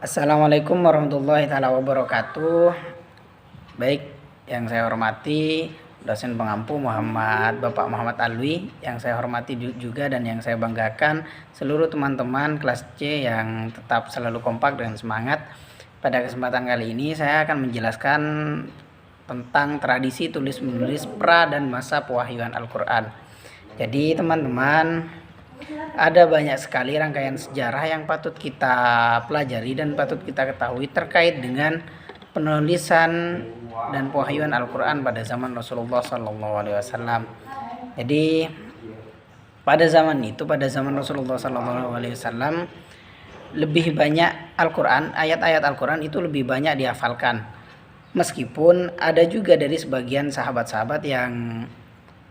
Assalamualaikum warahmatullahi taala wabarakatuh. Baik, yang saya hormati dosen pengampu Bapak Muhammad Alwi, yang saya hormati juga dan yang saya banggakan seluruh teman-teman kelas C yang tetap selalu kompak dan semangat. Pada kesempatan kali ini saya akan menjelaskan tentang tradisi tulis-menulis pra dan masa pewahyuan Al-Quran. Jadi teman-teman, ada banyak sekali rangkaian sejarah yang patut kita pelajari dan patut kita ketahui terkait dengan penulisan dan pewahyuan Al-Quran pada zaman Rasulullah SAW. Jadi pada zaman Rasulullah SAW, lebih banyak Al-Quran, ayat-ayat Al-Quran itu lebih banyak dihafalkan. Meskipun ada juga dari sebagian sahabat-sahabat yang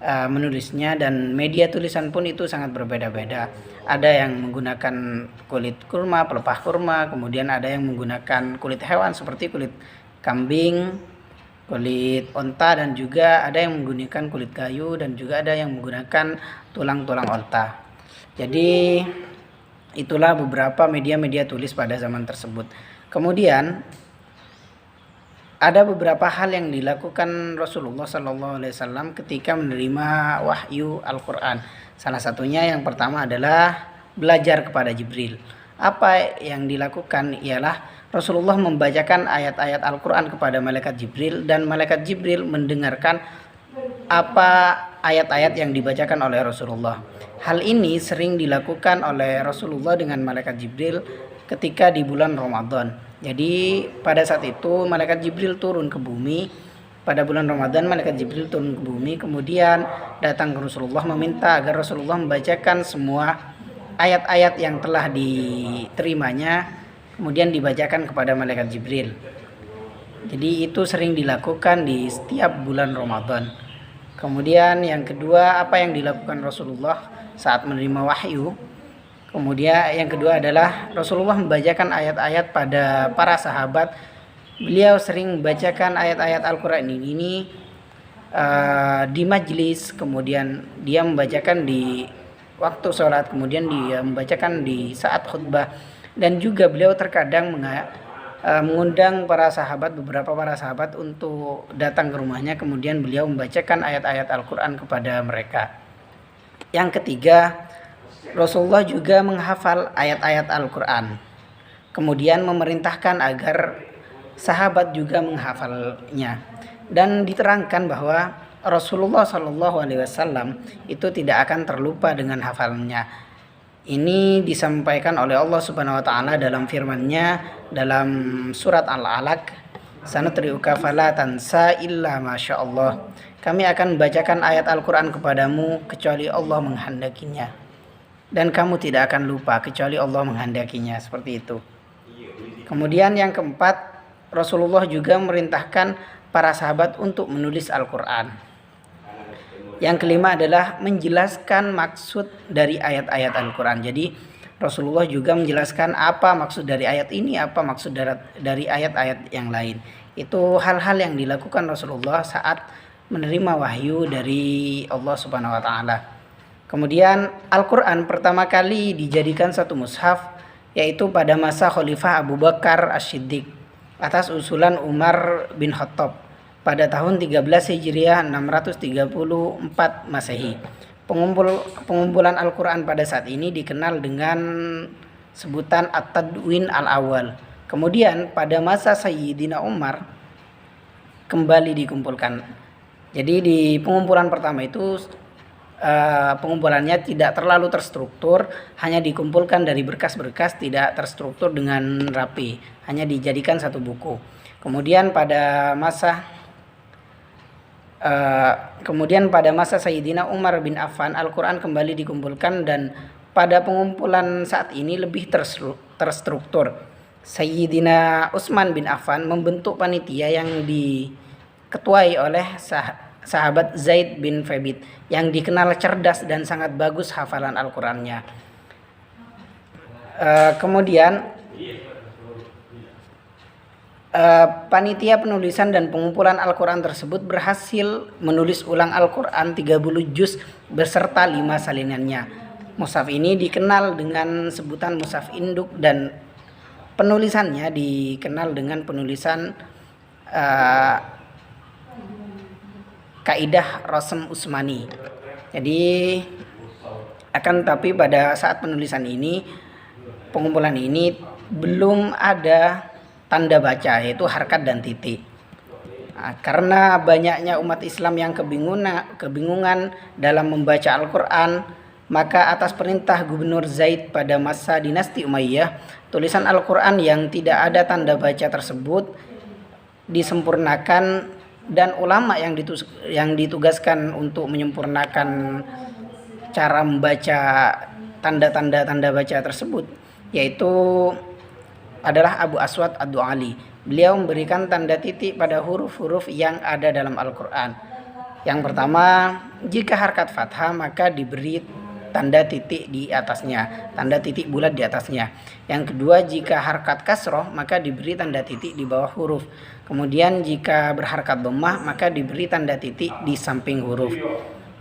menulisnya, dan media tulisan pun itu sangat berbeda-beda. Ada yang menggunakan kulit kurma, pelepah kurma, kemudian ada yang menggunakan kulit hewan seperti kulit kambing, kulit onta, dan juga ada yang menggunakan kulit kayu, dan juga ada yang menggunakan tulang-tulang onta. Jadi itulah beberapa media-media tulis pada zaman tersebut. Kemudian ada beberapa hal yang dilakukan Rasulullah SAW ketika menerima wahyu Al-Quran. Salah satunya yang pertama adalah belajar kepada Jibril. Apa yang dilakukan ialah Rasulullah membacakan ayat-ayat Al-Quran kepada malaikat Jibril, dan malaikat Jibril mendengarkan apa ayat-ayat yang dibacakan oleh Rasulullah. Hal ini sering dilakukan oleh Rasulullah dengan malaikat Jibril ketika di bulan Ramadan. Jadi pada saat itu malaikat Jibril turun ke bumi. Pada bulan Ramadan malaikat Jibril turun ke bumi, kemudian datang ke Rasulullah meminta agar Rasulullah membacakan semua ayat-ayat yang telah diterimanya, kemudian dibacakan kepada malaikat Jibril. Jadi itu sering dilakukan di setiap bulan Ramadan. Kemudian yang kedua, apa yang dilakukan Rasulullah saat menerima wahyu? Kemudian yang kedua adalah Rasulullah membacakan ayat-ayat pada para sahabat. Beliau sering membacakan ayat-ayat Al-Quran ini di majlis, kemudian dia membacakan di waktu sholat, kemudian dia membacakan di saat khutbah, dan juga beliau terkadang mengundang beberapa para sahabat untuk datang ke rumahnya, kemudian beliau membacakan ayat-ayat Al-Quran kepada mereka. Yang ketiga, Rasulullah juga menghafal ayat-ayat Al-Quran, kemudian memerintahkan agar sahabat juga menghafalnya, dan diterangkan bahwa Rasulullah SAW itu tidak akan terlupa dengan hafalannya. Ini disampaikan oleh Allah Subhanahu Wa Taala dalam firman-Nya dalam surat Al-Alaq, "Sanutriuka fala tansa illa masyaallah." Kami akan membacakan ayat Al-Quran kepadamu kecuali Allah menghendakinya, dan kamu tidak akan lupa kecuali Allah menghendakinya. Seperti itu. Kemudian yang keempat, Rasulullah juga memerintahkan para sahabat untuk menulis Al-Quran. Yang kelima adalah menjelaskan maksud dari ayat-ayat Al-Quran. Jadi Rasulullah juga menjelaskan apa maksud dari ayat ini, apa maksud dari ayat-ayat yang lain. Itu hal-hal yang dilakukan Rasulullah saat menerima wahyu dari Allah Subhanahu Wa Taala. Kemudian Al-Quran pertama kali dijadikan satu mushaf, yaitu pada masa Khalifah Abu Bakar As-Siddiq atas usulan Umar bin Khattab pada tahun 13 Hijriah 634 Masehi. Pengumpulan Al-Quran pada saat ini dikenal dengan sebutan At-Tadwin Al-Awwal. Kemudian pada masa Sayyidina Umar kembali dikumpulkan. Jadi di pengumpulan pertama itu pengumpulannya tidak terlalu terstruktur, hanya dikumpulkan dari berkas-berkas, tidak terstruktur dengan rapi, hanya dijadikan satu buku. Kemudian pada masa Sayyidina Umar bin Affan, Al-Quran kembali dikumpulkan, dan pada pengumpulan saat ini lebih terstruktur. Sayyidina Utsman bin Affan membentuk panitia yang diketuai oleh sahabat Zaid bin Thabit yang dikenal cerdas dan sangat bagus hafalan Al-Qurannya. Kemudian panitia penulisan dan pengumpulan Al-Quran tersebut berhasil menulis ulang Al-Quran 30 juz beserta 5 salinannya. Mushaf ini dikenal dengan sebutan mushaf induk, dan penulisannya dikenal dengan penulisan uh, kaidah Rasm Utsmani. Jadi tapi pada saat penulisan ini, pengumpulan ini belum ada tanda baca, yaitu harkat dan titik. Karena banyaknya umat Islam yang kebingungan dalam membaca Al-Quran, maka atas perintah Gubernur Zaid pada masa dinasti Umayyah, tulisan Al-Quran yang tidak ada tanda baca tersebut disempurnakan, dan ulama yang ditugaskan untuk menyempurnakan cara membaca tanda baca tersebut, yaitu adalah Abu Aswad Ad-Du'ali. Beliau memberikan tanda titik pada huruf-huruf yang ada dalam Al-Quran. Yang pertama, jika harkat fathah maka diberi tanda titik di atasnya, tanda titik bulat di atasnya. Yang kedua, jika harkat kasroh maka diberi tanda titik di bawah huruf. Kemudian jika berharkat dhammah maka diberi tanda titik di samping huruf.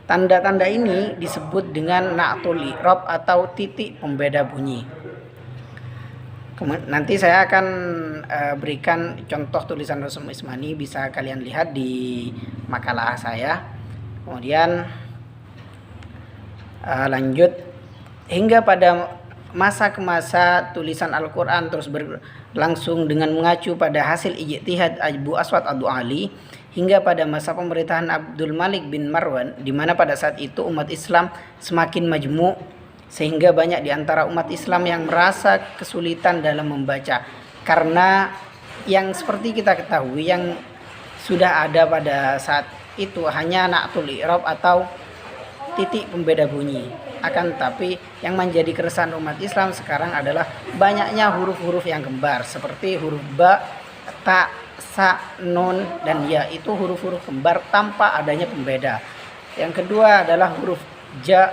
Tanda-tanda ini disebut dengan na'tul i'rab atau titik pembeda bunyi. Nanti saya akan berikan contoh tulisan Rasm Utsmani, bisa kalian lihat di makalah saya. Kemudian lanjut, hingga pada masa ke masa tulisan Al-Quran terus berlangsung dengan mengacu pada hasil ijtihad Abu Aswad Ad-Du'ali, hingga pada masa pemerintahan Abdul Malik bin Marwan, di mana pada saat itu umat Islam semakin majmu', sehingga banyak di antara umat Islam yang merasa kesulitan dalam membaca, karena yang seperti kita ketahui yang sudah ada pada saat itu hanya na'tul i'rab atau titik pembeda bunyi. Akan tetapi yang menjadi keresahan umat Islam sekarang adalah banyaknya huruf-huruf yang kembar, seperti huruf ba, ta, sa, nun, dan ya, itu huruf-huruf kembar tanpa adanya pembeda. Yang kedua adalah huruf ja,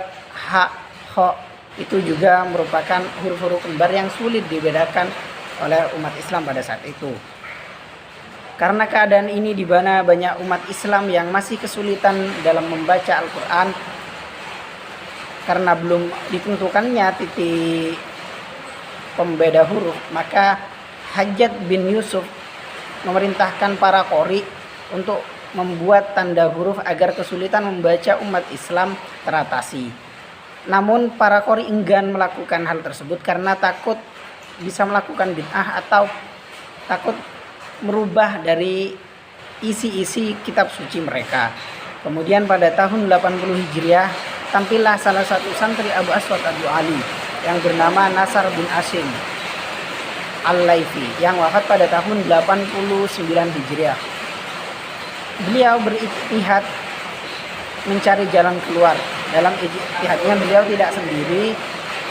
ha, ho, itu juga merupakan huruf-huruf kembar yang sulit dibedakan oleh umat Islam pada saat itu. Karena keadaan ini, di mana banyak umat Islam yang masih kesulitan dalam membaca Al-Quran karena belum ditentukannya titik pembeda huruf, maka Hajjaj bin Yusuf memerintahkan para qori untuk membuat tanda huruf agar kesulitan membaca umat Islam teratasi. Namun para qori enggan melakukan hal tersebut karena takut bisa melakukan bid'ah atau takut merubah dari isi-isi kitab suci mereka. Kemudian pada tahun 80 Hijriah tampillah salah satu santri Abu Aswad Ad-Du'ali yang bernama Nasar bin Asim Al-Laifi yang wafat pada tahun 89 Hijriah. Beliau berijtihad mencari jalan keluar. Dalam ijtihadnya beliau tidak sendiri,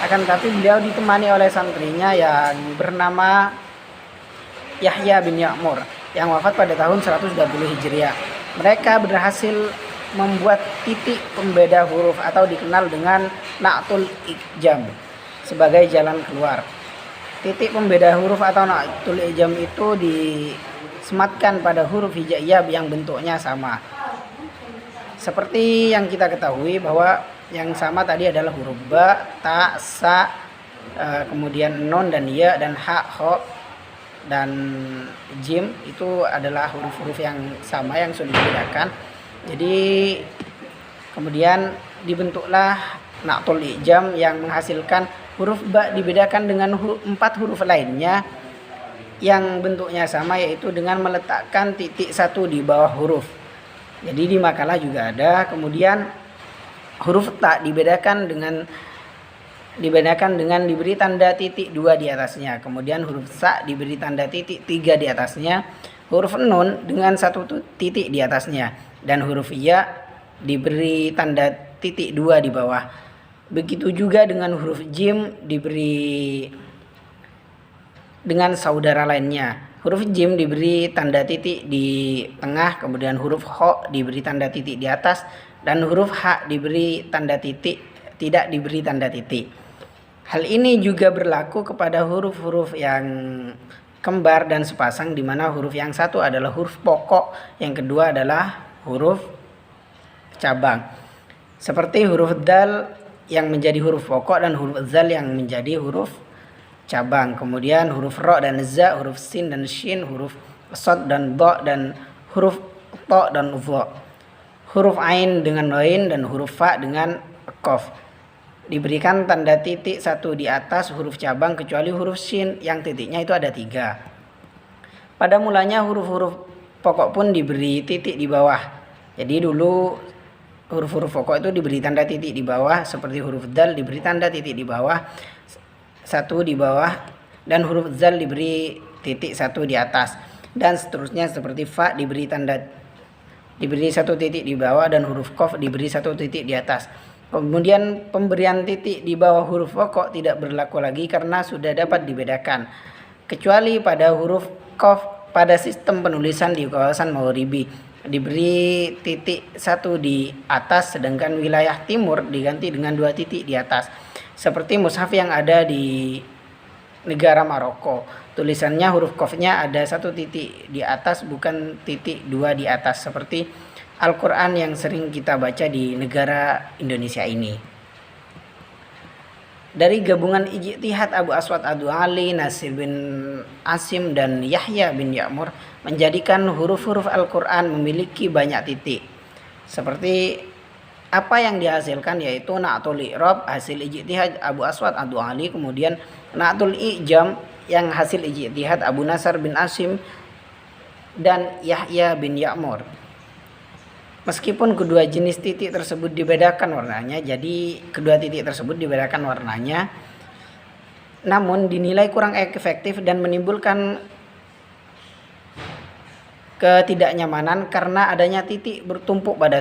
akan tapi beliau ditemani oleh santrinya yang bernama Yahya bin Ya'mur yang wafat pada tahun 120 Hijriah. Mereka berhasil membuat titik pembeda huruf atau dikenal dengan na'tul i'jam sebagai jalan keluar. Titik pembeda huruf atau na'tul i'jam itu disematkan pada huruf hijaiyah yang bentuknya sama. Seperti yang kita ketahui bahwa yang sama tadi adalah huruf ba, ta, sa, kemudian nun dan ya, dan ha, ho, dan jim, itu adalah huruf-huruf yang sama yang sudah dibedakan. Jadi kemudian dibentuklah na'tul i'jam yang menghasilkan huruf ba dibedakan dengan 4 huruf lainnya yang bentuknya sama, yaitu dengan meletakkan titik 1 di bawah huruf. Jadi di makalah juga ada. Kemudian huruf ta dibedakan dengan diberi tanda titik 2 di atasnya. Kemudian huruf sa diberi tanda titik 3 di atasnya. Huruf nun dengan 1 titik di atasnya. Dan huruf ya diberi tanda titik 2 di bawah. Begitu juga dengan huruf jim diberi dengan saudara lainnya. Huruf jim diberi tanda titik di tengah, kemudian huruf ho diberi tanda titik di atas, dan huruf ha diberi tanda titik, tidak diberi tanda titik. Hal ini juga berlaku kepada huruf-huruf yang kembar dan sepasang, di mana huruf yang satu adalah huruf pokok, yang kedua adalah huruf cabang. Seperti huruf dal yang menjadi huruf pokok dan huruf zal yang menjadi huruf cabang. Kemudian huruf ro dan za, huruf sin dan shin, huruf sod dan do, dan huruf to dan vo. Huruf ain dengan noin dan huruf fa dengan kof. Diberikan tanda titik 1 di atas huruf cabang kecuali huruf shin yang titiknya itu ada 3. Pada mulanya huruf-huruf pokok pun diberi titik di bawah. Jadi dulu huruf-huruf pokok itu diberi tanda titik di bawah, seperti huruf dal diberi tanda titik di bawah, 1 di bawah, dan huruf zal diberi titik 1 di atas, dan seterusnya seperti fa diberi 1 titik di bawah, dan huruf kof diberi 1 titik di atas. Kemudian pemberian titik di bawah huruf pokok tidak berlaku lagi karena sudah dapat dibedakan, kecuali pada huruf kof. Pada sistem penulisan di kawasan Maghribi diberi titik 1 di atas, sedangkan wilayah timur diganti dengan 2 titik di atas, seperti mushaf yang ada di negara Maroko. Tulisannya huruf kofnya ada 1 titik di atas, bukan titik 2 di atas, seperti Al-Quran yang sering kita baca di negara Indonesia ini. Dari gabungan ijtihad Abu Aswad Ad-Du'ali, Nasir bin Asim, dan Yahya bin Ya'mur menjadikan huruf-huruf Al-Quran memiliki banyak titik. Seperti apa yang dihasilkan yaitu Na'tul I'rab hasil ijtihad Abu Aswad Ad-Du'ali, kemudian Na'tul I'jam yang hasil ijtihad Abu Nasr bin Asim dan Yahya bin Ya'mur. Meskipun kedua jenis titik tersebut dibedakan warnanya, namun dinilai kurang efektif dan menimbulkan ketidaknyamanan karena adanya titik bertumpuk pada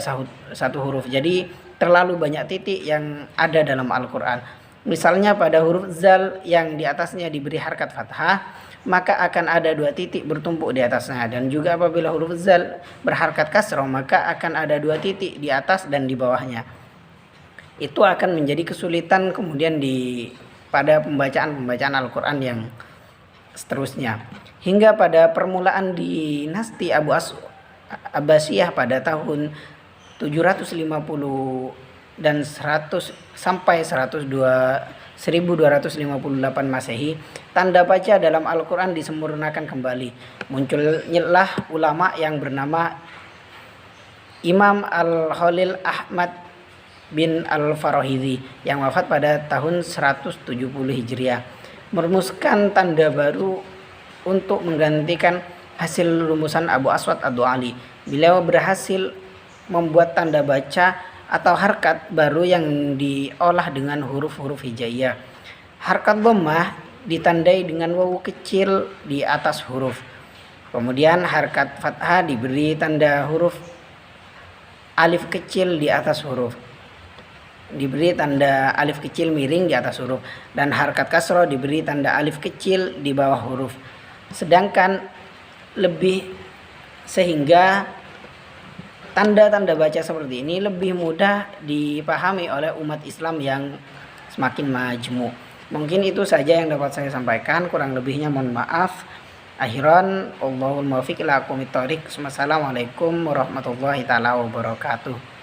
satu huruf. Jadi terlalu banyak titik yang ada dalam Al-Quran. Misalnya pada huruf zal yang di atasnya diberi harkat fathah, maka akan ada 2 titik bertumpuk di atasnya, dan juga apabila huruf zal berharkat kasroh maka akan ada 2 titik di atas dan di bawahnya. Itu akan menjadi kesulitan kemudian pada pembacaan Al-Quran yang seterusnya. Hingga pada permulaan dinasti Abbasiyah pada tahun 750 dan 100 sampai 1258 Masehi, tanda baca dalam Al-Quran disempurnakan kembali. Muncullah ulama yang bernama Imam Al-Khalil Ahmad bin Al-Farahidi yang wafat pada tahun 170 Hijriah, merumuskan tanda baru untuk menggantikan hasil rumusan Abu Aswad Ad-Du'ali. Beliau berhasil membuat tanda baca atau harkat baru yang diolah dengan huruf-huruf hijaiyah. Harkat dhammah ditandai dengan wawu kecil di atas huruf. Kemudian harkat fathah diberi tanda huruf alif kecil di atas huruf. Diberi tanda alif kecil miring di atas huruf, dan harkat kasroh diberi tanda alif kecil di bawah huruf. Sehingga tanda-tanda baca seperti ini lebih mudah dipahami oleh umat Islam yang semakin majmuk. Mungkin itu saja yang dapat saya sampaikan, kurang lebihnya mohon maaf. Akhiran, Allahul muwaffiq ila aqwamit thoriq. Wassalamualaikum warahmatullahi taala wabarakatuh.